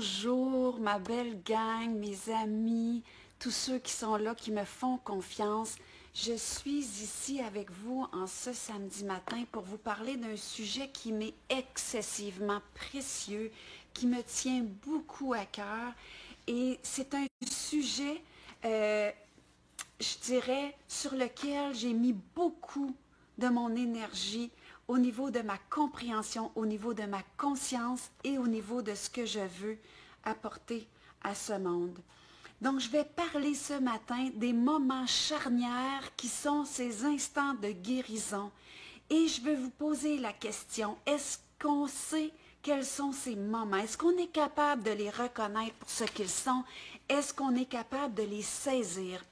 Bonjour, ma belle gang, mes amis, tous ceux qui sont là, qui me font confiance. Je suis ici avec vous en ce samedi matin pour vous parler d'un sujet qui m'est excessivement précieux, qui me tient beaucoup à cœur. Et c'est un sujet, je dirais, sur lequel j'ai mis beaucoup de mon énergie au niveau de ma compréhension, au niveau de ma conscience et au niveau de ce que je veux apporter à ce monde. Donc, je vais parler ce matin des moments charnières qui sont ces instants de guérison. Et je veux vous poser la question, est-ce qu'on sait quels sont ces moments? Est-ce qu'on est capable de les reconnaître pour ce qu'ils sont? Est-ce qu'on est capable de les saisir?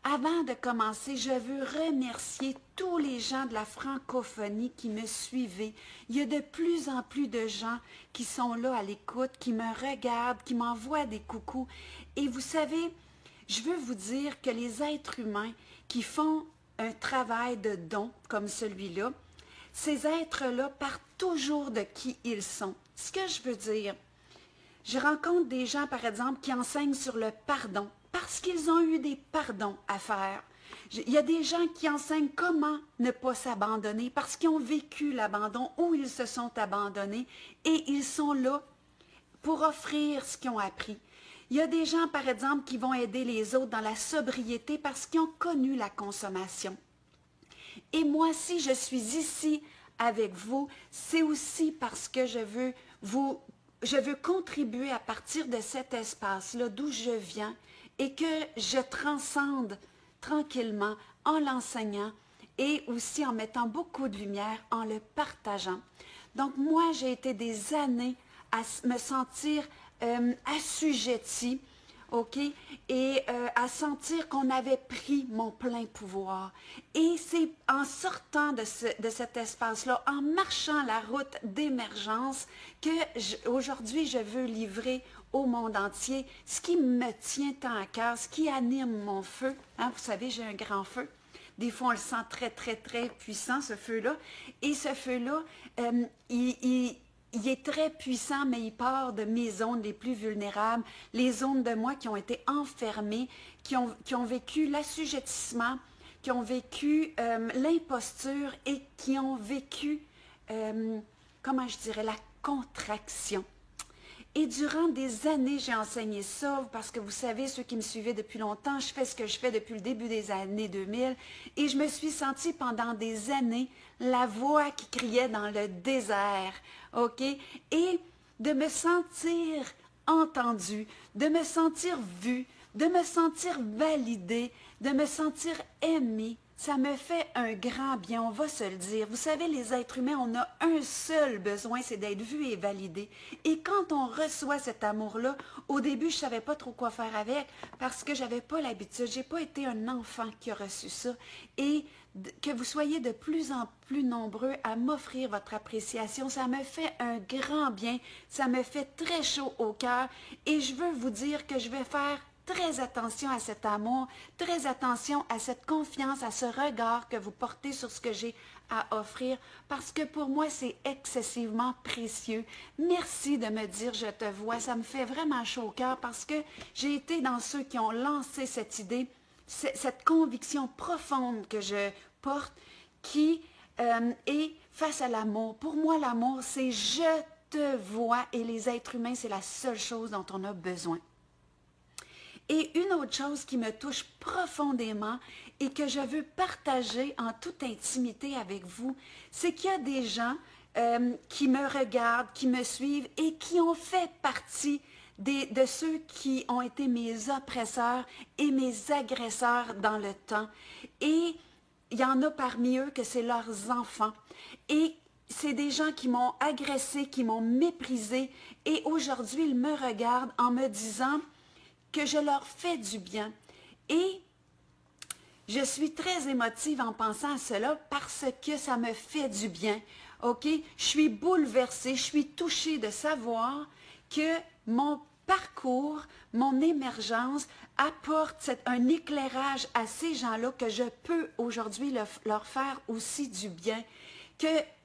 Avant de commencer, je veux remercier tous les gens de la francophonie qui me suivaient. Il y a de plus en plus de gens qui sont là à l'écoute, qui me regardent, qui m'envoient des coucous. Et vous savez, je veux vous dire que les êtres humains qui font un travail de don comme celui-là, ces êtres-là partent toujours de qui ils sont. Ce que je veux dire, je rencontre des gens, par exemple, qui enseignent sur le pardon parce qu'ils ont eu des pardons à faire. Il y a des gens qui enseignent comment ne pas s'abandonner parce qu'ils ont vécu l'abandon ou ils se sont abandonnés et ils sont là pour offrir ce qu'ils ont appris. Il y a des gens, par exemple, qui vont aider les autres dans la sobriété parce qu'ils ont connu la consommation. Et moi, si je suis ici avec vous, c'est aussi parce que je veux contribuer à partir de cet espace-là d'où je viens et que je transcende tranquillement en l'enseignant et aussi en mettant beaucoup de lumière, en le partageant. Donc moi, j'ai été des années à me sentir assujettie, OK? Et à sentir qu'on avait pris mon plein pouvoir. Et c'est en sortant de cet espace-là, en marchant la route d'émergence, que aujourd'hui, je veux livrer au monde entier ce qui me tient tant à cœur, ce qui anime mon feu. Hein? Vous savez, j'ai un grand feu. Des fois, on le sent très, très, très puissant, ce feu-là. Et ce feu-là, il est très puissant, mais il part de mes zones les plus vulnérables, les zones de moi qui ont été enfermées, qui ont vécu l'assujettissement, qui ont vécu l'imposture et qui ont vécu, comment je dirais, la contraction. Et durant des années, j'ai enseigné ça parce que vous savez, ceux qui me suivaient depuis longtemps, je fais ce que je fais depuis le début des années 2000 et je me suis sentie pendant des années la voix qui criait dans le désert, OK? Et de me sentir entendue, de me sentir vue, de me sentir validée, de me sentir aimée. Ça me fait un grand bien, on va se le dire. Vous savez, les êtres humains, on a un seul besoin, c'est d'être vu et validé. Et quand on reçoit cet amour-là, au début, je ne savais pas trop quoi faire avec parce que je n'avais pas l'habitude. Je n'ai pas été un enfant qui a reçu ça. Et que vous soyez de plus en plus nombreux à m'offrir votre appréciation, ça me fait un grand bien. Ça me fait très chaud au cœur. Et je veux vous dire que je vais faire très attention à cet amour, très attention à cette confiance, à ce regard que vous portez sur ce que j'ai à offrir, parce que pour moi, c'est excessivement précieux. Merci de me dire « je te vois », ça me fait vraiment chaud au cœur, parce que j'ai été dans ceux qui ont lancé cette idée, cette conviction profonde que je porte, qui est face à l'amour. Pour moi, l'amour, c'est « je te vois » et les êtres humains, c'est la seule chose dont on a besoin. Et une autre chose qui me touche profondément et que je veux partager en toute intimité avec vous, c'est qu'il y a des gens qui me regardent, qui me suivent et qui ont fait partie de ceux qui ont été mes oppresseurs et mes agresseurs dans le temps. Et il y en a parmi eux que c'est leurs enfants. Et c'est des gens qui m'ont agressé, qui m'ont méprisé. Et aujourd'hui, ils me regardent en me disant que je leur fais du bien. Et je suis très émotive en pensant à cela parce que ça me fait du bien. OK? Je suis bouleversée, je suis touchée de savoir que mon parcours, mon émergence apporte un éclairage à ces gens-là que je peux aujourd'hui leur faire aussi du bien,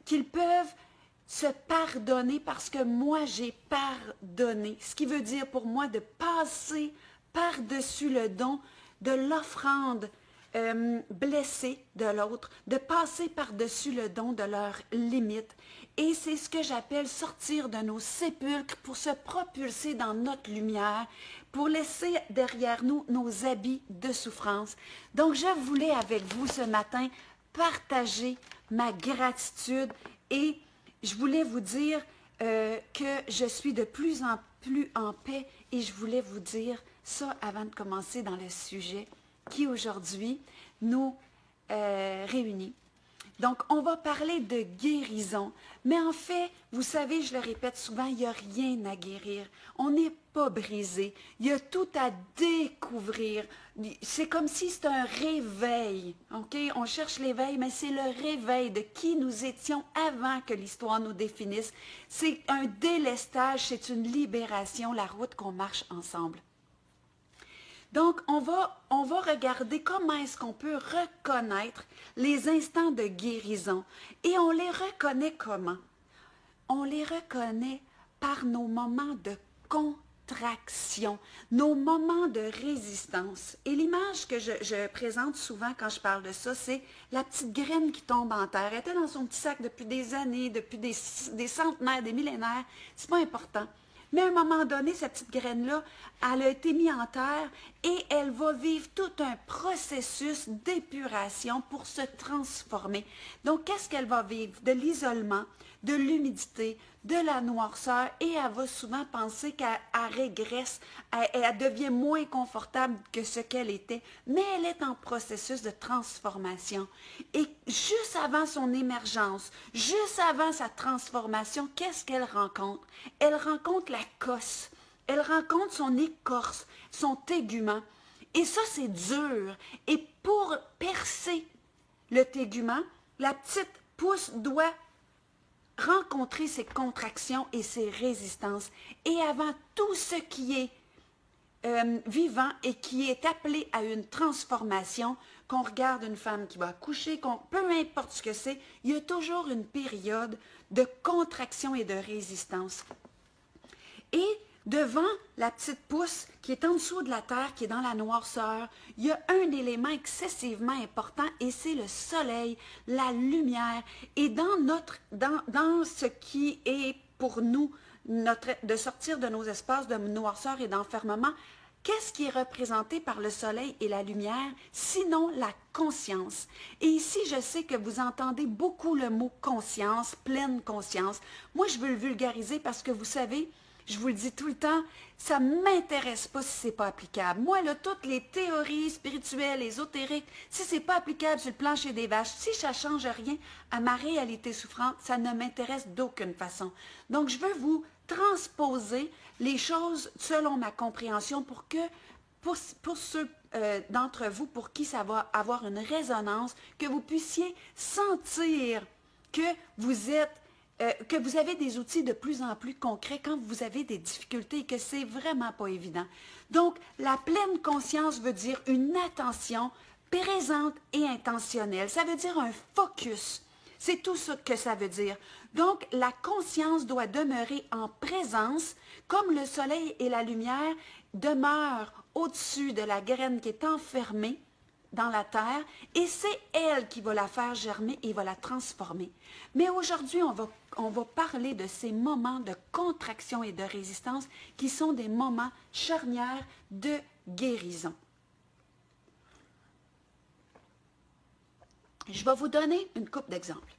qu'ils peuvent se pardonner parce que moi, j'ai pardonné. Ce qui veut dire pour moi de passer par-dessus le don de l'offrande blessée de l'autre, de passer par-dessus le don de leurs limites. Et c'est ce que j'appelle sortir de nos sépulcres pour se propulser dans notre lumière, pour laisser derrière nous nos habits de souffrance. Donc, je voulais avec vous ce matin partager ma gratitude et je voulais vous dire que je suis de plus en plus en paix et je voulais vous dire ça avant de commencer dans le sujet qui aujourd'hui nous réunit. Donc, on va parler de guérison, mais en fait, vous savez, je le répète souvent, il n'y a rien à guérir. On n'est pas brisé. Il y a tout à découvrir. C'est comme si c'était un réveil. OK? On cherche l'éveil, mais c'est le réveil de qui nous étions avant que l'histoire nous définisse. C'est un délestage, c'est une libération, la route qu'on marche ensemble. Donc, on va regarder comment est-ce qu'on peut reconnaître les instants de guérison. Et on les reconnaît comment? On les reconnaît par nos moments de contraction, nos moments de résistance. Et l'image que je présente souvent quand je parle de ça, c'est la petite graine qui tombe en terre. Elle était dans son petit sac depuis des années, depuis des centenaires, des millénaires. C'est pas important. Mais à un moment donné, cette petite graine-là, elle a été mise en terre et elle va vivre tout un processus d'épuration pour se transformer. Donc, qu'est-ce qu'elle va vivre? De l'isolement, de l'humidité, de la noirceur et elle va souvent penser qu'elle régresse, elle devient moins confortable que ce qu'elle était, mais elle est en processus de transformation. Et juste avant son émergence, juste avant sa transformation, qu'est-ce qu'elle rencontre? Elle rencontre la cosse, elle rencontre son écorce, son tégument. Et ça, c'est dur. Et pour percer le tégument, la petite pousse doit rencontrer ses contractions et ses résistances. Et avant tout ce qui est vivant et qui est appelé à une transformation, qu'on regarde une femme qui va accoucher, peu importe ce que c'est, il y a toujours une période de contraction et de résistance. Et devant la petite pousse qui est en dessous de la terre, qui est dans la noirceur, il y a un élément excessivement important et c'est le soleil, la lumière. Et dans ce qui est pour nous de sortir de nos espaces de noirceur et d'enfermement, qu'est-ce qui est représenté par le soleil et la lumière, sinon la conscience? Et ici, je sais que vous entendez beaucoup le mot conscience, pleine conscience. Moi, je veux le vulgariser parce que vous savez, je vous le dis tout le temps, ça ne m'intéresse pas si ce n'est pas applicable. Moi, là, toutes les théories spirituelles, ésotériques, si ce n'est pas applicable sur le plancher des vaches, si ça ne change rien à ma réalité souffrante, ça ne m'intéresse d'aucune façon. Donc, je veux vous transposer les choses selon ma compréhension pour ceux d'entre vous pour qui ça va avoir une résonance, que vous puissiez sentir que vous êtes que vous avez des outils de plus en plus concrets quand vous avez des difficultés et que c'est vraiment pas évident. Donc, la pleine conscience veut dire une attention présente et intentionnelle. Ça veut dire un focus. C'est tout ce que ça veut dire. Donc, la conscience doit demeurer en présence, comme le soleil et la lumière demeurent au-dessus de la graine qui est enfermée dans la terre, et c'est elle qui va la faire germer et va la transformer. Mais aujourd'hui, on va parler de ces moments de contraction et de résistance qui sont des moments charnières de guérison. Je vais vous donner une couple d'exemples.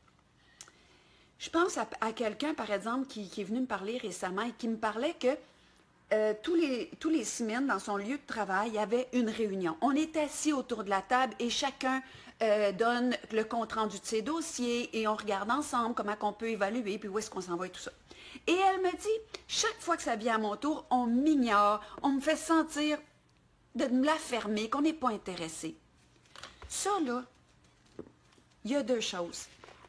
Je pense à quelqu'un, par exemple, qui est venu me parler récemment et qui me parlait que tous les semaines, dans son lieu de travail, il y avait une réunion. On était assis autour de la table et chacun donne le compte-rendu de ses dossiers et on regarde ensemble comment on peut évaluer, puis où est-ce qu'on s'en va et tout ça. Et elle me dit, chaque fois que ça vient à mon tour, on m'ignore, on me fait sentir de me la fermer, qu'on n'est pas intéressé. Ça, là, il y a deux choses.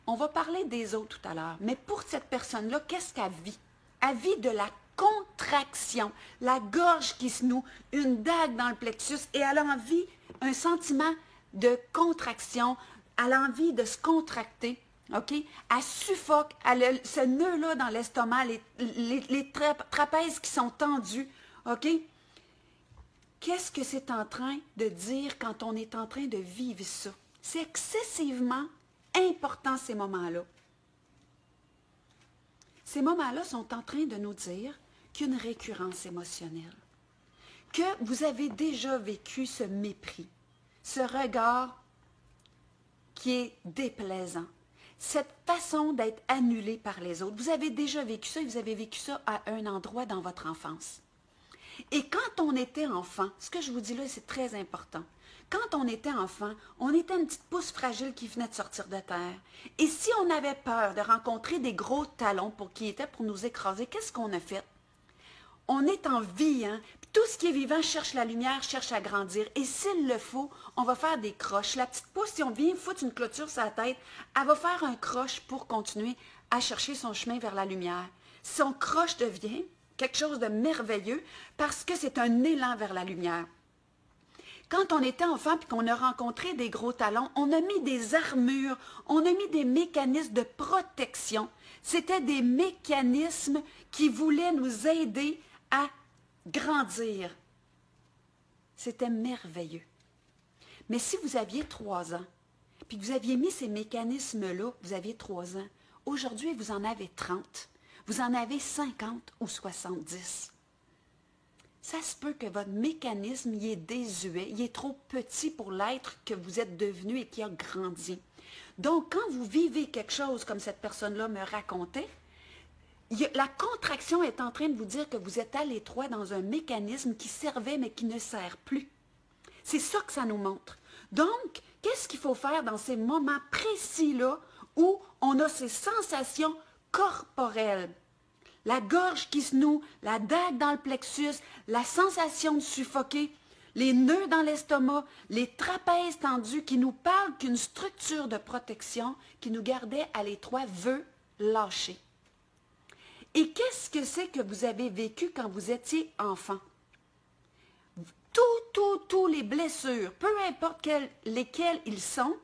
On va parler des autres tout à l'heure, mais pour cette personne-là, qu'est-ce qu'elle vit? Elle vit de la contraction, la gorge qui se noue, une dague dans le plexus et elle a envie, un sentiment de contraction, elle a envie de se contracter OK? Elle suffoque, elle a ce nœud-là dans l'estomac, les trapèzes qui sont tendus, OK? Qu'est-ce que c'est en train de dire quand on est en train de vivre ça? C'est excessivement important, ces moments-là. Ces moments-là sont en train de nous dire qu'une récurrence émotionnelle, que vous avez déjà vécu ce mépris, ce regard qui est déplaisant, cette façon d'être annulé par les autres. Vous avez déjà vécu ça et vous avez vécu ça à un endroit dans votre enfance. Et quand on était enfant, ce que je vous dis là, c'est très important. Quand on était enfant, on était une petite pousse fragile qui venait de sortir de terre. Et si on avait peur de rencontrer des gros talons qui étaient pour nous écraser, qu'est-ce qu'on a fait? On est en vie, hein? Puis tout ce qui est vivant cherche la lumière, cherche à grandir. Et s'il le faut, on va faire des croches. La petite pousse, si on vient foutre une clôture sur la tête, elle va faire un croche pour continuer à chercher son chemin vers la lumière. Son croche devient quelque chose de merveilleux parce que c'est un élan vers la lumière. Quand on était enfant et qu'on a rencontré des gros talons, on a mis des armures, on a mis des mécanismes de protection. C'était des mécanismes qui voulaient nous aider à grandir. C'était merveilleux. Mais si vous aviez 3 ans, puis que vous aviez mis ces mécanismes-là, vous aviez 3 ans, aujourd'hui, vous en avez 30, vous en avez 50 ou 70. Ça se peut que votre mécanisme y est désuet, il est trop petit pour l'être que vous êtes devenu et qui a grandi. Donc, quand vous vivez quelque chose comme cette personne-là me racontait, la contraction est en train de vous dire que vous êtes à l'étroit dans un mécanisme qui servait mais qui ne sert plus. C'est ça que ça nous montre. Donc, qu'est-ce qu'il faut faire dans ces moments précis-là où on a ces sensations corporelles? La gorge qui se noue, la dague dans le plexus, la sensation de suffoquer, les nœuds dans l'estomac, les trapèzes tendus qui nous parlent qu'une structure de protection qui nous gardait à l'étroit veut lâcher. Et qu'est-ce que c'est que vous avez vécu quand vous étiez enfant? Tous les blessures, peu importe lesquelles ils sont,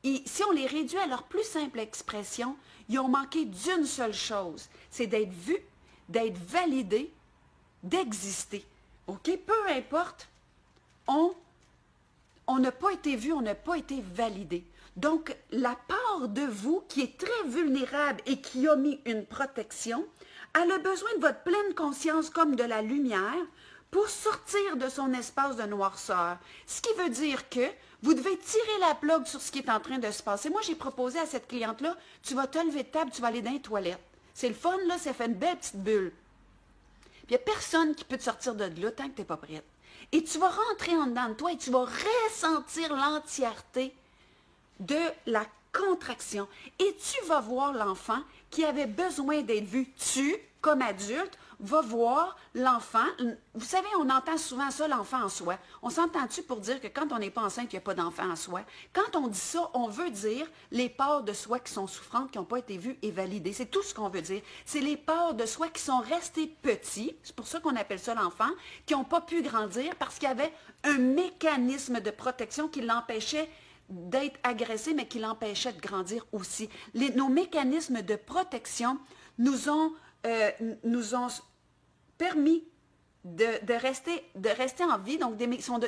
et si on les réduit à leur plus simple expression, ils ont manqué d'une seule chose, c'est d'être vus, d'être validés, d'exister. OK? Peu importe, on n'a pas été vu, on n'a pas été validé. Donc, la part de vous qui est très vulnérable et qui a mis une protection, elle a besoin de votre pleine conscience comme de la lumière pour sortir de son espace de noirceur. Ce qui veut dire que vous devez tirer la plug sur ce qui est en train de se passer. Moi, j'ai proposé à cette cliente-là, tu vas te lever de table, tu vas aller dans les toilettes. C'est le fun, là, ça fait une belle petite bulle. Puis il n'y a personne qui peut te sortir de là tant que tu n'es pas prête. Et tu vas rentrer en dedans de toi et tu vas ressentir l'entièreté de la contraction. Et tu vas voir l'enfant qui avait besoin d'être vu. Tu, comme adulte, vas voir l'enfant. Vous savez, on entend souvent ça, l'enfant en soi. On s'entend-tu pour dire que quand on n'est pas enceinte, il n'y a pas d'enfant en soi? Quand on dit ça, on veut dire les parts de soi qui sont souffrantes, qui n'ont pas été vues et validées. C'est tout ce qu'on veut dire. C'est les parts de soi qui sont restés petits, c'est pour ça qu'on appelle ça l'enfant, qui n'ont pas pu grandir parce qu'il y avait un mécanisme de protection qui l'empêchait d'être agressé, mais qui l'empêchait de grandir aussi. Nos mécanismes de protection nous ont permis de rester en vie. Donc,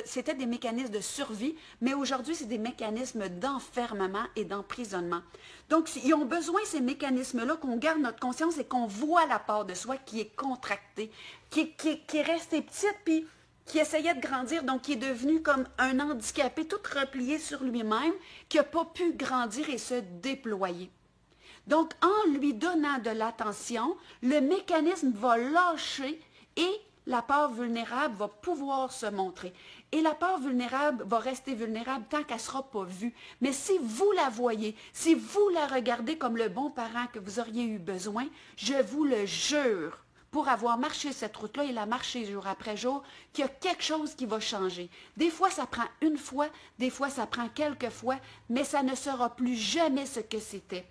c'était des mécanismes de survie, mais aujourd'hui, c'est des mécanismes d'enfermement et d'emprisonnement. Donc, ils ont besoin, ces mécanismes-là, qu'on garde notre conscience et qu'on voit la part de soi qui est contractée, qui est restée petite, puis qui essayait de grandir, donc qui est devenu comme un handicapé, tout replié sur lui-même, qui n'a pas pu grandir et se déployer. Donc, en lui donnant de l'attention, le mécanisme va lâcher et la part vulnérable va pouvoir se montrer. Et la part vulnérable va rester vulnérable tant qu'elle ne sera pas vue. Mais si vous la voyez, si vous la regardez comme le bon parent que vous auriez eu besoin, je vous le jure, pour avoir marché cette route-là et la marcher jour après jour, qu'il y a quelque chose qui va changer. Des fois, ça prend une fois, des fois, ça prend quelques fois, mais ça ne sera plus jamais ce que c'était.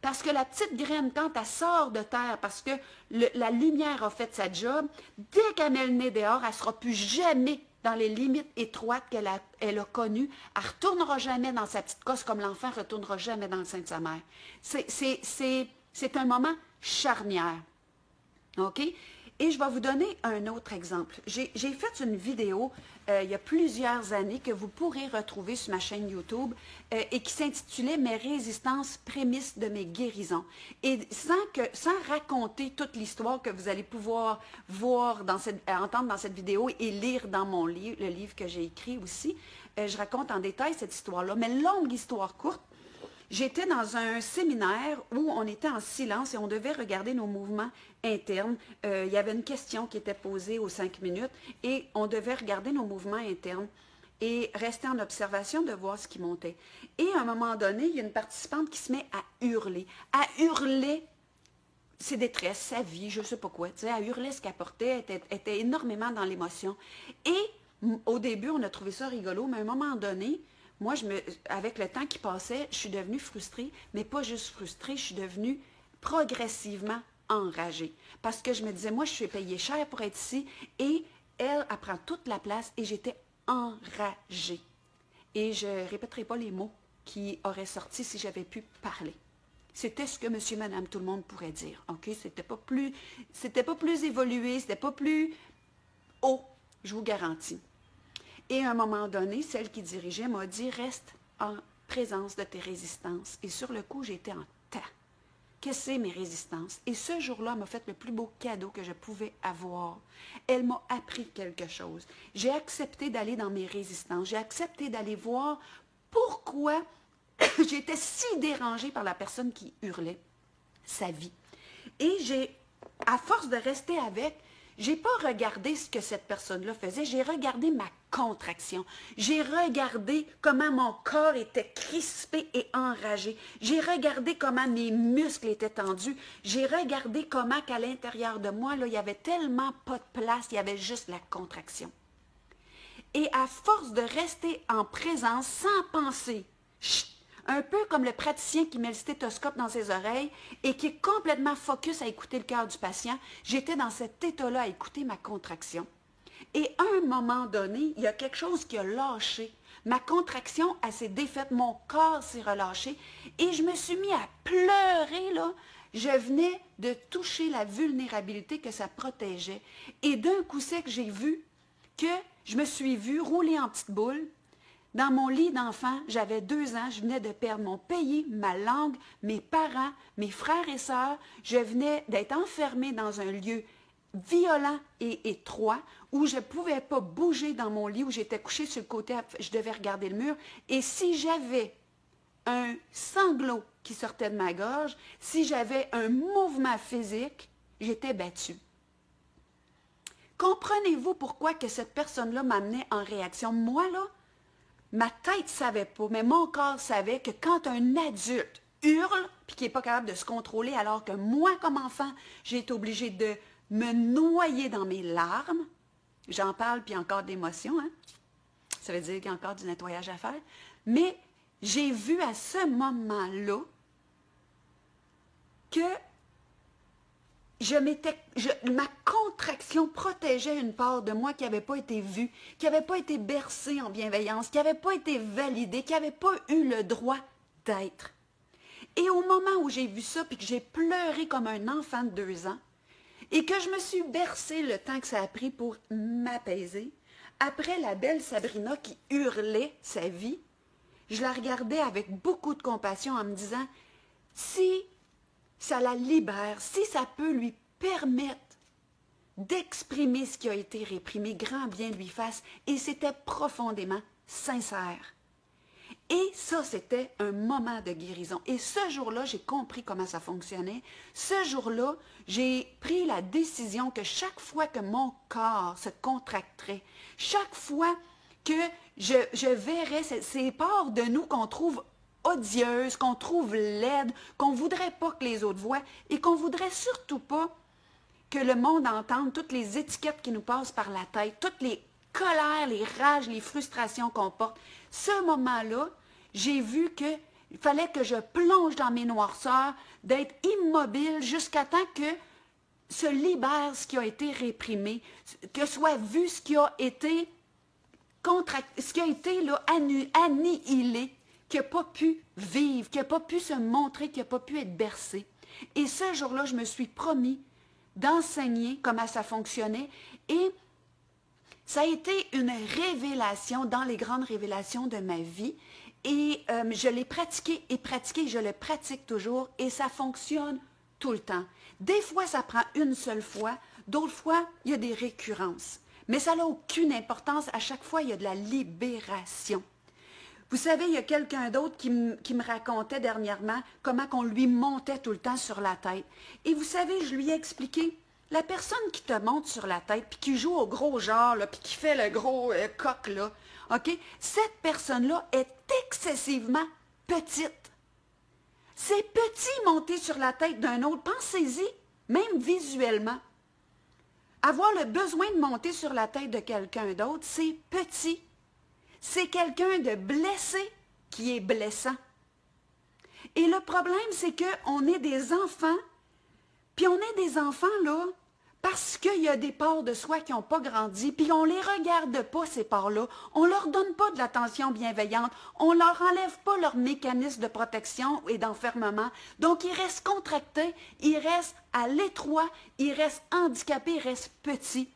Parce que la petite graine, quand elle sort de terre, parce que la lumière a fait sa job, dès qu'elle met le nez dehors, elle ne sera plus jamais dans les limites étroites elle a connues. Elle ne retournera jamais dans sa petite cosse comme l'enfant ne retournera jamais dans le sein de sa mère. C'est un moment charnière. OK? Et je vais vous donner un autre exemple. J'ai fait une vidéo il y a plusieurs années que vous pourrez retrouver sur ma chaîne YouTube et qui s'intitulait « Mes résistances, prémices de mes guérisons ». Et sans raconter toute l'histoire que vous allez pouvoir voir entendre dans cette vidéo et lire dans mon livre, le livre que j'ai écrit aussi, je raconte en détail cette histoire-là. Mais longue histoire courte, j'étais dans un séminaire où on était en silence et on devait regarder nos mouvements internes. Il y avait une question qui était posée aux 5 minutes et on devait regarder nos mouvements internes et rester en observation de voir ce qui montait. Et à un moment donné, il y a une participante qui se met à hurler ses détresses, sa vie, je ne sais pas quoi. Tu sais, elle hurlait ce qu'elle portait, elle était énormément dans l'émotion. Et au début, on a trouvé ça rigolo, mais à un moment donné, moi, avec le temps qui passait, je suis devenue frustrée, mais pas juste frustrée, je suis devenue progressivement enragée. Parce que je me disais, moi, je suis payée cher pour être ici, et elle prend toute la place, et j'étais enragée. Et je ne répéterai pas les mots qui auraient sorti si j'avais pu parler. C'était ce que monsieur, madame, tout le monde pourrait dire. OK? C'était pas plus évolué, c'était pas plus haut, je vous garantis. Et à un moment donné, celle qui dirigeait m'a dit « Reste en présence de tes résistances. » Et sur le coup, j'étais en tas. Qu'est-ce que c'est mes résistances? Et ce jour-là, elle m'a fait le plus beau cadeau que je pouvais avoir. Elle m'a appris quelque chose. J'ai accepté d'aller dans mes résistances. J'ai accepté d'aller voir pourquoi j'étais si dérangée par la personne qui hurlait sa vie. Et à force de rester avec, j'ai pas regardé ce que cette personne-là faisait, j'ai regardé ma contraction. J'ai regardé comment mon corps était crispé et enragé. J'ai regardé comment mes muscles étaient tendus. J'ai regardé comment qu'à l'intérieur de moi, là, il n'y avait tellement pas de place, il y avait juste la contraction. Et à force de rester en présence sans penser, un peu comme le praticien qui met le stéthoscope dans ses oreilles et qui est complètement focus à écouter le cœur du patient, j'étais dans cet état-là à écouter ma contraction. Et à un moment donné, il y a quelque chose qui a lâché. Ma contraction, elle s'est défaite, mon corps s'est relâché et je me suis mis à pleurer, là. Je venais de toucher la vulnérabilité que ça protégeait. Et d'un coup sec, j'ai vu que je me suis vue rouler en petite boule. Dans mon lit d'enfant, j'avais 2 ans, je venais de perdre mon pays, ma langue, mes parents, mes frères et sœurs. Je venais d'être enfermée dans un lieu violent et étroit où je ne pouvais pas bouger dans mon lit, où j'étais couchée sur le côté, je devais regarder le mur. Et si j'avais un sanglot qui sortait de ma gorge, si j'avais un mouvement physique, j'étais battue. Comprenez-vous pourquoi que cette personne-là m'amenait en réaction? Moi, là, ma tête ne savait pas, mais mon corps savait que quand un adulte hurle puis qui n'est pas capable de se contrôler, alors que moi, comme enfant, j'ai été obligée de me noyer dans mes larmes, j'en parle puis encore d'émotions, hein? Ça veut dire qu'il y a encore du nettoyage à faire, mais j'ai vu à ce moment-là que ma contraction protégeait une part de moi qui n'avait pas été vue, qui n'avait pas été bercée en bienveillance, qui n'avait pas été validée, qui n'avait pas eu le droit d'être. Et au moment où j'ai vu ça, puis que j'ai pleuré comme un enfant de 2 ans, et que je me suis bercée le temps que ça a pris pour m'apaiser, après la belle Sabrina qui hurlait sa vie, je la regardais avec beaucoup de compassion en me disant, si ça la libère, si ça peut lui permettre d'exprimer ce qui a été réprimé, grand bien lui fasse, et c'était profondément sincère. Et ça, c'était un moment de guérison. Et ce jour-là, j'ai compris comment ça fonctionnait. Ce jour-là, j'ai pris la décision que chaque fois que mon corps se contracterait, chaque fois que je verrais ces parts de nous qu'on trouve odieuses, qu'on trouve laides, qu'on ne voudrait pas que les autres voient et qu'on ne voudrait surtout pas que le monde entende toutes les étiquettes qui nous passent par la tête, toutes les colères, les rages, les frustrations qu'on porte. Ce moment-là, j'ai vu qu'il fallait que je plonge dans mes noirceurs, d'être immobile jusqu'à temps que se libère ce qui a été réprimé, que soit vu ce qui a été ce qui a été là, annihilé, qui n'a pas pu vivre, qui n'a pas pu se montrer, qui n'a pas pu être bercé. Et ce jour-là, je me suis promis d'enseigner comment ça fonctionnait et ça a été une révélation dans les grandes révélations de ma vie et je l'ai pratiqué et pratiqué, je le pratique toujours et ça fonctionne tout le temps. Des fois, ça prend une seule fois, d'autres fois, il y a des récurrences. Mais ça n'a aucune importance, à chaque fois, il y a de la libération. Vous savez, il y a quelqu'un d'autre qui me racontait dernièrement comment on lui montait tout le temps sur la tête. Et vous savez, je lui ai expliqué, la personne qui te monte sur la tête, puis qui joue au gros genre, là, puis qui fait le gros coq, là, OK? Cette personne-là est excessivement petite. C'est petit monter sur la tête d'un autre. Pensez-y, même visuellement. Avoir le besoin de monter sur la tête de quelqu'un d'autre, c'est petit. C'est quelqu'un de blessé qui est blessant. Et le problème, c'est qu'on est des enfants, puis on est des enfants, là, parce qu'il y a des parts de soi qui n'ont pas grandi, puis on ne les regarde pas, ces parts-là. On ne leur donne pas de l'attention bienveillante. On ne leur enlève pas leur mécanisme de protection et d'enfermement. Donc, ils restent contractés, ils restent à l'étroit, ils restent handicapés, ils restent petits.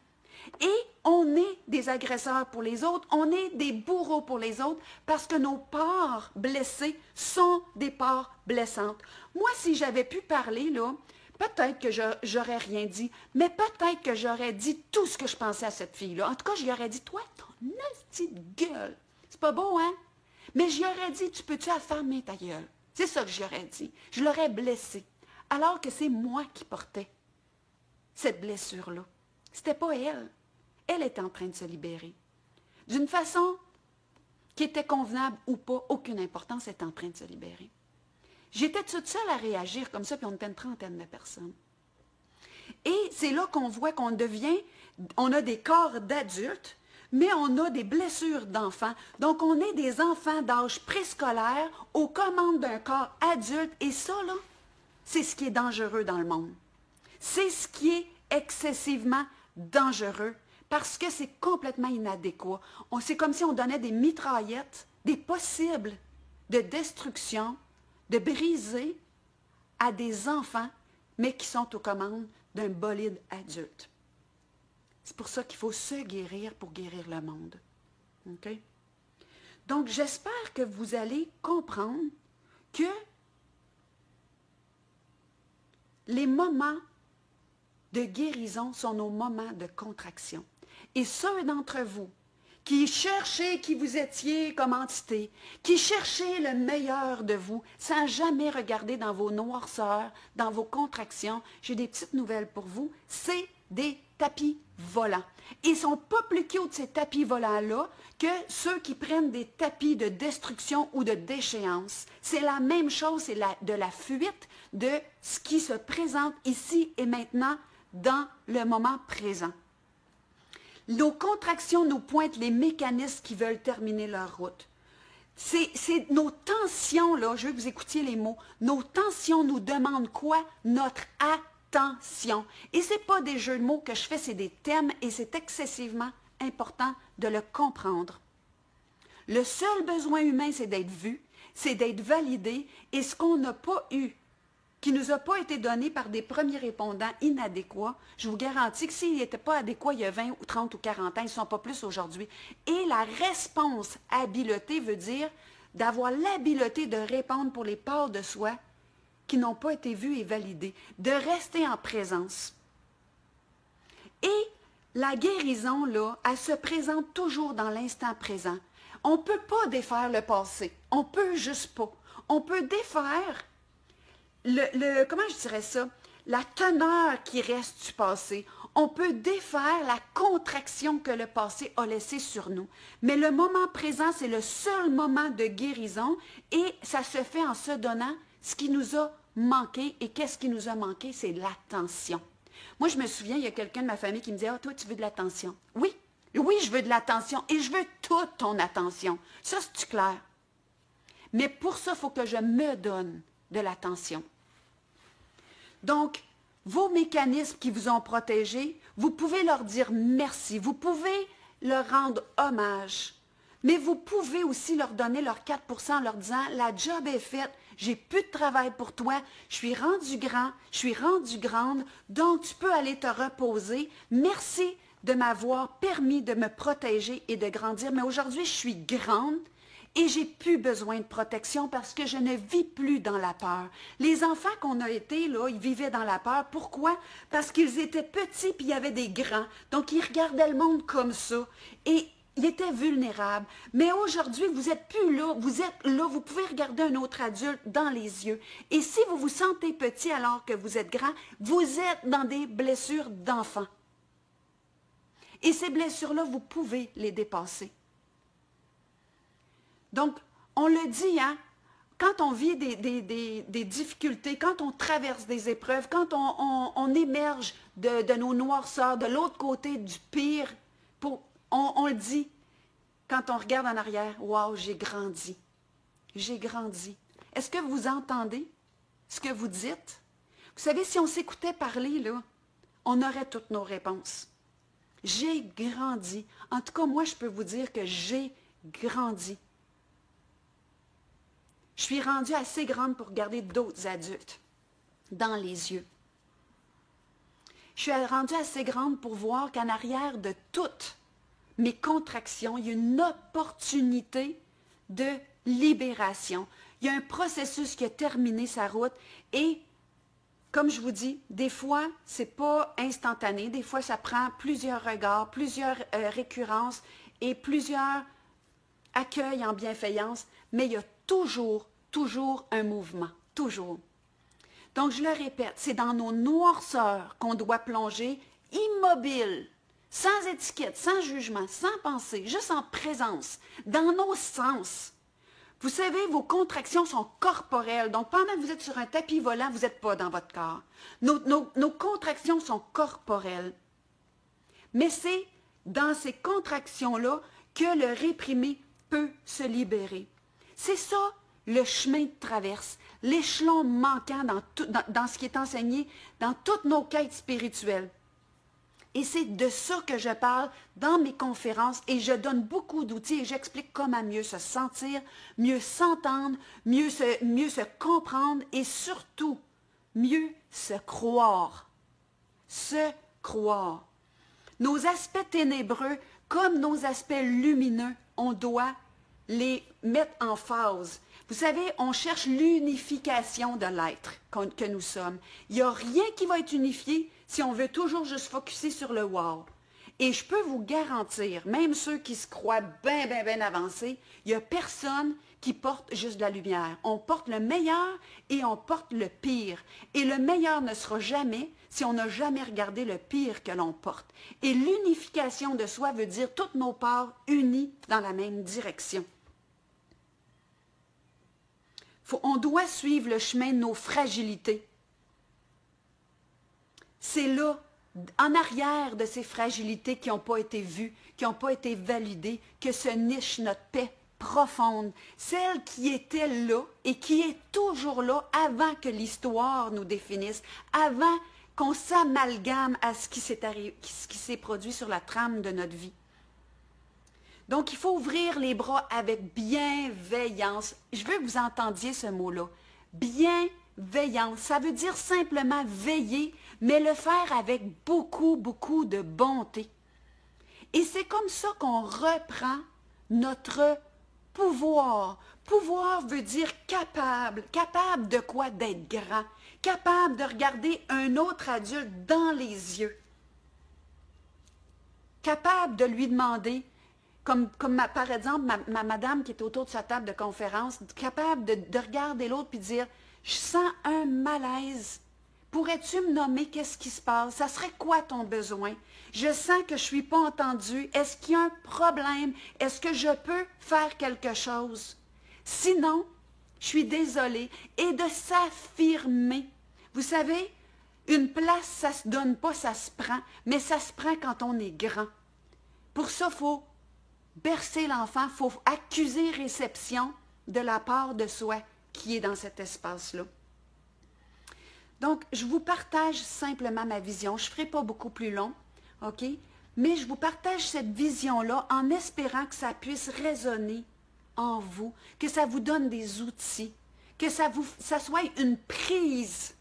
Et on est des agresseurs pour les autres, on est des bourreaux pour les autres, parce que nos parts blessées sont des parts blessantes. Moi, si j'avais pu parler, là, peut-être que j'aurais rien dit, mais peut-être que j'aurais dit tout ce que je pensais à cette fille-là. En tout cas, je lui aurais dit, toi, ton petite gueule. C'est pas beau, hein? Mais j'y aurais dit, tu peux-tu affermer ta gueule? C'est ça que j'aurais dit. Je l'aurais blessée. Alors que c'est moi qui portais cette blessure-là. C'était pas elle. Elle était en train de se libérer. D'une façon qui était convenable ou pas, aucune importance, elle était en train de se libérer. J'étais toute seule à réagir comme ça, puis on était une trentaine de personnes. Et c'est là qu'on voit qu'on devient, on a des corps d'adultes, mais on a des blessures d'enfants. Donc, on est des enfants d'âge préscolaire aux commandes d'un corps adulte. Et ça, là, c'est ce qui est dangereux dans le monde. C'est ce qui est excessivement dangereux parce que c'est complètement inadéquat. C'est comme si on donnait des mitraillettes, des possibles de destruction, de briser à des enfants, mais qui sont aux commandes d'un bolide adulte. C'est pour ça qu'il faut se guérir pour guérir le monde. OK? Donc, j'espère que vous allez comprendre que les moments de guérison sont nos moments de contraction. Et ceux d'entre vous qui cherchez qui vous étiez comme entité, qui cherchez le meilleur de vous, sans jamais regarder dans vos noirceurs, dans vos contractions, j'ai des petites nouvelles pour vous, c'est des tapis volants. Ils ne sont pas plus cute ces tapis volants-là que ceux qui prennent des tapis de destruction ou de déchéance. C'est la même chose, c'est de la fuite de ce qui se présente ici et maintenant dans le moment présent. Nos contractions nous pointent les mécanismes qui veulent terminer leur route. C'est nos tensions, là, je veux que vous écoutiez les mots, nos tensions nous demandent quoi? Notre attention. Et ce n'est pas des jeux de mots que je fais, c'est des thèmes et c'est excessivement important de le comprendre. Le seul besoin humain, c'est d'être vu, c'est d'être validé et ce qu'on n'a pas eu, qui ne nous a pas été donné par des premiers répondants inadéquats, je vous garantis que s'ils n'étaient pas adéquats il y a 20 ou 30 ou 40 ans, ils ne sont pas plus aujourd'hui. Et la réponse habileté veut dire d'avoir l'habileté de répondre pour les parts de soi qui n'ont pas été vues et validées, de rester en présence. Et la guérison, là, elle se présente toujours dans l'instant présent. On ne peut pas défaire le passé. On ne peut juste pas. On peut défaire comment je dirais ça? La teneur qui reste du passé. On peut défaire la contraction que le passé a laissée sur nous. Mais le moment présent, c'est le seul moment de guérison et ça se fait en se donnant ce qui nous a manqué. Et qu'est-ce qui nous a manqué? C'est l'attention. Moi, je me souviens, il y a quelqu'un de ma famille qui me disait « Ah, toi, tu veux de l'attention? » Oui, oui, je veux de l'attention et je veux toute ton attention. Ça, c'est clair. Mais pour ça, il faut que je me donne de l'attention. Donc, vos mécanismes qui vous ont protégé, vous pouvez leur dire merci. Vous pouvez leur rendre hommage. Mais vous pouvez aussi leur donner leur 4% en leur disant, la job est faite, j'ai plus de travail pour toi, je suis rendu grand, je suis rendue grande, donc tu peux aller te reposer. Merci de m'avoir permis de me protéger et de grandir, mais aujourd'hui, je suis grande et j'ai plus besoin de protection parce que je ne vis plus dans la peur. Les enfants qu'on a été, là, ils vivaient dans la peur. Pourquoi? Parce qu'ils étaient petits puis il y avait des grands. Donc, ils regardaient le monde comme ça. Et il était vulnérable. Mais aujourd'hui, vous n'êtes plus là. Vous êtes là. Vous pouvez regarder un autre adulte dans les yeux. Et si vous vous sentez petit alors que vous êtes grand, vous êtes dans des blessures d'enfant. Et ces blessures-là, vous pouvez les dépasser. Donc, on le dit, hein, quand on vit des difficultés, quand on traverse des épreuves, quand on émerge de nos noirceurs, de l'autre côté du pire, on le dit, quand on regarde en arrière, « Wow, j'ai grandi, j'ai grandi. » Est-ce que vous entendez ce que vous dites? Vous savez, si on s'écoutait parler, là, on aurait toutes nos réponses. J'ai grandi. En tout cas, moi, je peux vous dire que j'ai grandi. Je suis rendue assez grande pour regarder d'autres adultes dans les yeux. Je suis rendue assez grande pour voir qu'en arrière de toutes mes contractions, il y a une opportunité de libération. Il y a un processus qui a terminé sa route et, comme je vous dis, des fois, ce n'est pas instantané. Des fois, ça prend plusieurs regards, plusieurs récurrences et plusieurs accueils en bienfaillance, mais il y a toujours un mouvement, toujours. Donc, je le répète, c'est dans nos noirceurs qu'on doit plonger immobile, sans étiquette, sans jugement, sans pensée, juste en présence, dans nos sens. Vous savez, vos contractions sont corporelles, donc pendant que vous êtes sur un tapis volant, vous n'êtes pas dans votre corps. Nos contractions sont corporelles. Mais c'est dans ces contractions-là que le réprimé peut se libérer. C'est ça le chemin de traverse, l'échelon manquant dans ce qui est enseigné dans toutes nos quêtes spirituelles. Et c'est de ça que je parle dans mes conférences et je donne beaucoup d'outils et j'explique comment mieux se sentir, mieux s'entendre, mieux se comprendre et surtout mieux se croire. Se croire. Nos aspects ténébreux comme nos aspects lumineux, on doit les mettre en phase. Vous savez, on cherche l'unification de l'être que nous sommes. Il n'y a rien qui va être unifié si on veut toujours juste focusser sur le « wow ». Et je peux vous garantir, même ceux qui se croient bien avancés, il n'y a personne qui porte juste de la lumière. On porte le meilleur et on porte le pire. Et le meilleur ne sera jamais si on n'a jamais regardé le pire que l'on porte. Et l'unification de soi veut dire toutes nos parts unies dans la même direction. On doit suivre le chemin de nos fragilités. C'est là, en arrière de ces fragilités qui n'ont pas été vues, qui n'ont pas été validées, que se niche notre paix profonde, celle qui était là et qui est toujours là avant que l'histoire nous définisse, avant qu'on s'amalgame à ce qui s'est produit sur la trame de notre vie. Donc, il faut ouvrir les bras avec bienveillance. Je veux que vous entendiez ce mot-là. Bienveillance. Ça veut dire simplement veiller, mais le faire avec beaucoup de bonté. Et c'est comme ça qu'on reprend notre pouvoir. Pouvoir veut dire capable. Capable de quoi? D'être grand. Capable de regarder un autre adulte dans les yeux. Capable de lui demander, comme par exemple ma madame qui est autour de sa table de conférence, capable de regarder l'autre et de dire « Je sens un malaise. Pourrais-tu me nommer qu'est-ce qui se passe? Ça serait quoi ton besoin? Je sens que je ne suis pas entendue. Est-ce qu'il y a un problème? Est-ce que je peux faire quelque chose? Sinon, je suis désolée. » Et de s'affirmer. Vous savez, une place, ça ne se donne pas, ça se prend, mais ça se prend quand on est grand. Pour ça, il faut bercer l'enfant, il faut accuser réception de la part de soi qui est dans cet espace-là. Donc, je vous partage simplement ma vision. Je ne ferai pas beaucoup plus long, OK? Mais je vous partage cette vision-là en espérant que ça puisse résonner en vous, que ça vous donne des outils, que ça soit une prise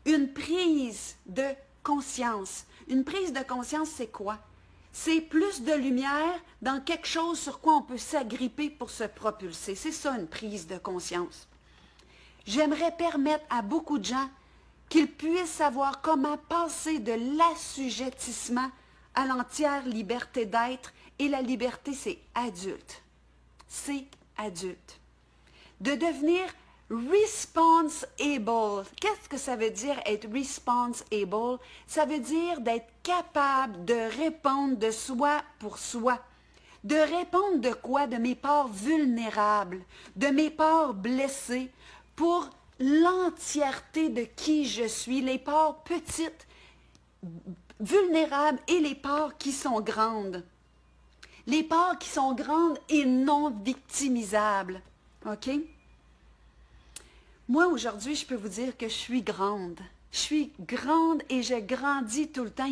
de conscience. Une prise de conscience, c'est quoi? C'est plus de lumière dans quelque chose sur quoi on peut s'agripper pour se propulser. C'est ça, une prise de conscience. J'aimerais permettre à beaucoup de gens qu'ils puissent savoir comment passer de l'assujettissement à l'entière liberté d'être. Et la liberté, c'est adulte. C'est adulte. De devenir responsible. Qu'est-ce que ça veut dire être responsible? Ça veut dire d'être capable de répondre de soi pour soi. De répondre de quoi? De mes parts vulnérables, de mes parts blessées, pour l'entièreté de qui je suis, les parts petites, vulnérables et les parts qui sont grandes. Les parts qui sont grandes et non victimisables. OK? Moi, aujourd'hui, je peux vous dire que je suis grande. Je suis grande et je grandis tout le temps.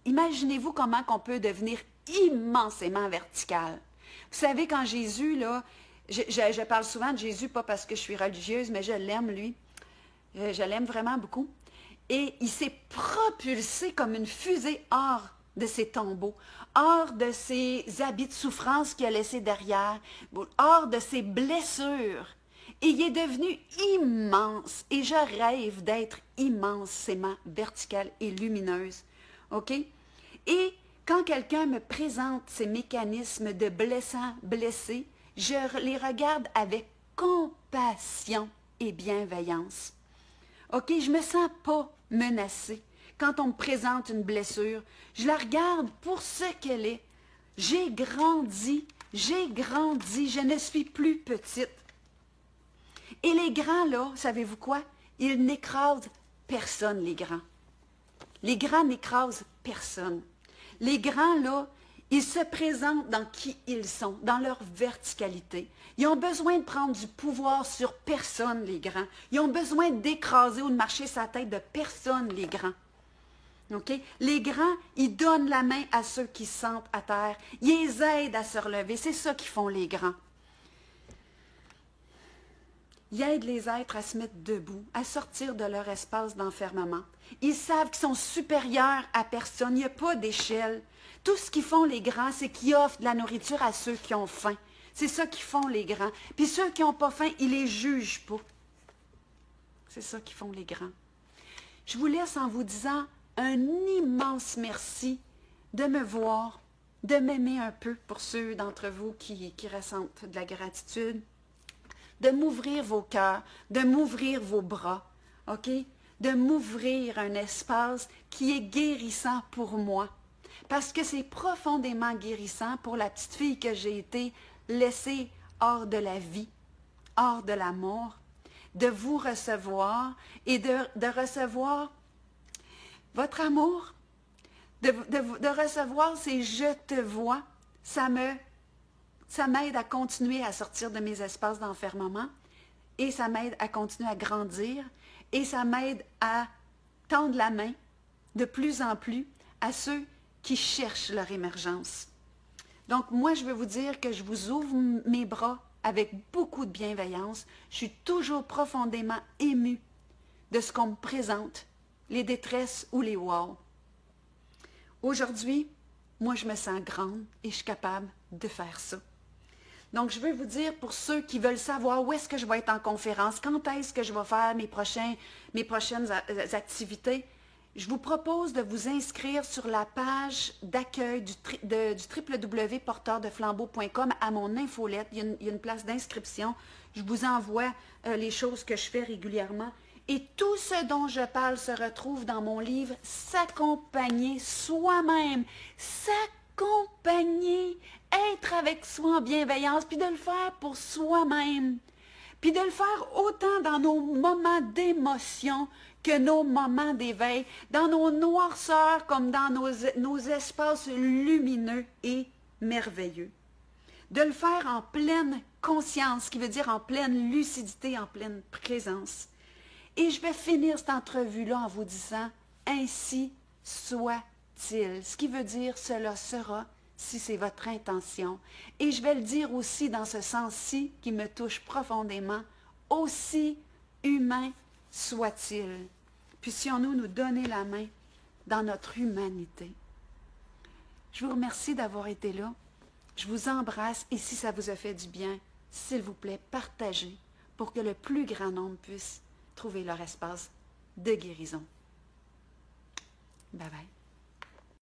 Imaginez-vous comment on peut devenir immensément vertical. Vous savez, quand Jésus, là, je parle souvent de Jésus, pas parce que je suis religieuse, mais je l'aime, lui. Je l'aime vraiment beaucoup. Et il s'est propulsé comme une fusée hors de ses tombeaux, hors de ses habits de souffrance qu'il a laissés derrière, hors de ses blessures. Et il est devenu immense. Et je rêve d'être immensément verticale et lumineuse. OK? Et quand quelqu'un me présente ces mécanismes de blessé, je les regarde avec compassion et bienveillance. OK? Je ne me sens pas menacée. Quand on me présente une blessure, je la regarde pour ce qu'elle est. J'ai grandi, je ne suis plus petite. Et les grands, là, savez-vous quoi? Ils n'écrasent personne, les grands. Les grands n'écrasent personne. Les grands, là, ils se présentent dans qui ils sont, dans leur verticalité. Ils ont besoin de prendre du pouvoir sur personne, les grands. Ils ont besoin d'écraser ou de marcher sa tête de personne, les grands. OK? Les grands, ils donnent la main à ceux qui se sentent à terre. Ils les aident à se relever. C'est ça qu'ils font, les grands. Ils aident les êtres à se mettre debout, à sortir de leur espace d'enfermement. Ils savent qu'ils sont supérieurs à personne. Il n'y a pas d'échelle. Tout ce qu'ils font, les grands, c'est qu'ils offrent de la nourriture à ceux qui ont faim. C'est ça qu'ils font, les grands. Puis ceux qui n'ont pas faim, ils ne les jugent pas. C'est ça qu'ils font, les grands. Je vous laisse en vous disant un immense merci de me voir, de m'aimer un peu pour ceux d'entre vous qui ressentent de la gratitude, de m'ouvrir vos cœurs, de m'ouvrir vos bras, OK? De m'ouvrir un espace qui est guérissant pour moi. Parce que c'est profondément guérissant pour la petite fille que j'ai été laissée hors de la vie, hors de l'amour, de vous recevoir et de recevoir votre amour, de recevoir ces « je te vois », ça m'aide à continuer à sortir de mes espaces d'enfermement et ça m'aide à continuer à grandir et ça m'aide à tendre la main de plus en plus à ceux qui cherchent leur émergence. Donc, moi, je veux vous dire que je vous ouvre mes bras avec beaucoup de bienveillance. Je suis toujours profondément émue de ce qu'on me présente, les détresses ou les wow. Aujourd'hui, moi, je me sens grande et je suis capable de faire ça. Donc, je veux vous dire, pour ceux qui veulent savoir où est-ce que je vais être en conférence, quand est-ce que je vais faire mes prochaines activités, je vous propose de vous inscrire sur la page d'accueil du www.porteurdeflambeau.com à mon infolette. Il y a une place d'inscription. Je vous envoie les choses que je fais régulièrement. Et tout ce dont je parle se retrouve dans mon livre « S'accompagner soi-même ». S'accompagner, être avec soi en bienveillance, puis de le faire pour soi-même. Puis de le faire autant dans nos moments d'émotion que nos moments d'éveil, dans nos noirceurs comme dans nos espaces lumineux et merveilleux. De le faire en pleine conscience, ce qui veut dire en pleine lucidité, en pleine présence. Et je vais finir cette entrevue-là en vous disant « Ainsi soit soit-il, ce qui veut dire cela sera si c'est votre intention. Et je vais le dire aussi dans ce sens-ci qui me touche profondément, aussi humain soit-il. Puissions-nous nous donner la main dans notre humanité. Je vous remercie d'avoir été là. Je vous embrasse et si ça vous a fait du bien, s'il vous plaît, partagez pour que le plus grand nombre puisse trouver leur espace de guérison. Bye bye.